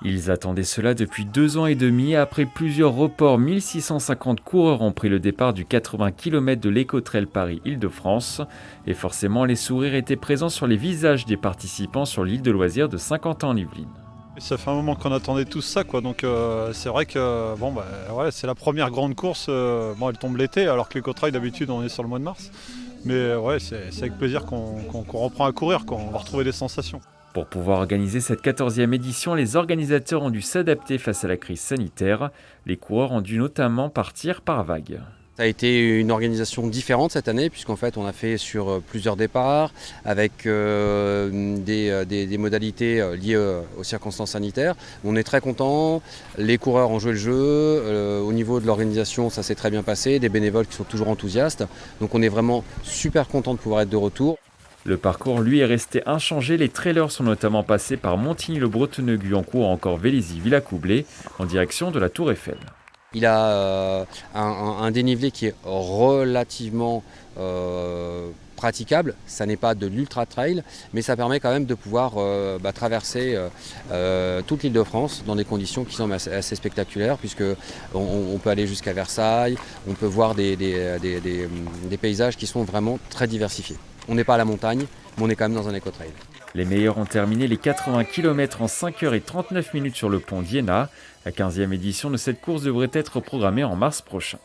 Ils attendaient cela depuis 2 ans et demi. Après plusieurs reports, 1650 coureurs ont pris le départ du 80 km de l'Écotrail Paris-Île-de-France. Et forcément, les sourires étaient présents sur les visages des participants sur l'île de loisirs de Saint-Quentin-en-Yvelines. Ça fait un moment qu'on attendait tous ça, quoi. Donc c'est vrai que ouais, c'est la première grande course. Elle tombe l'été, alors que l'Écotrail d'habitude on est sur le mois de mars. Mais ouais, c'est avec plaisir qu'on reprend à courir, quoi. On va retrouver des sensations. Pour pouvoir organiser cette 14e édition, les organisateurs ont dû s'adapter face à la crise sanitaire. Les coureurs ont dû notamment partir par vagues. Ça a été une organisation différente cette année, puisqu'en fait on a fait sur plusieurs départs avec des modalités liées aux circonstances sanitaires. On est très contents, les coureurs ont joué le jeu, au niveau de l'organisation ça s'est très bien passé, des bénévoles qui sont toujours enthousiastes, donc on est vraiment super contents de pouvoir être de retour. Le parcours, lui, est resté inchangé. Les trailers sont notamment passés par Montigny-le-Bretonneux-Guyancourt ou encore Vélizy-Villacoublay en direction de la Tour Eiffel. Il a un dénivelé qui est relativement praticable. Ça n'est pas de l'ultra trail, mais ça permet quand même de pouvoir traverser toute l'île de France dans des conditions qui sont assez spectaculaires, puisque on peut aller jusqu'à Versailles, on peut voir des paysages qui sont vraiment très diversifiés. On n'est pas à la montagne, mais on est quand même dans un éco-trail. Les meilleurs ont terminé les 80 km en 5h39 sur le pont d'Iéna. La 15e édition de cette course devrait être programmée en mars prochain.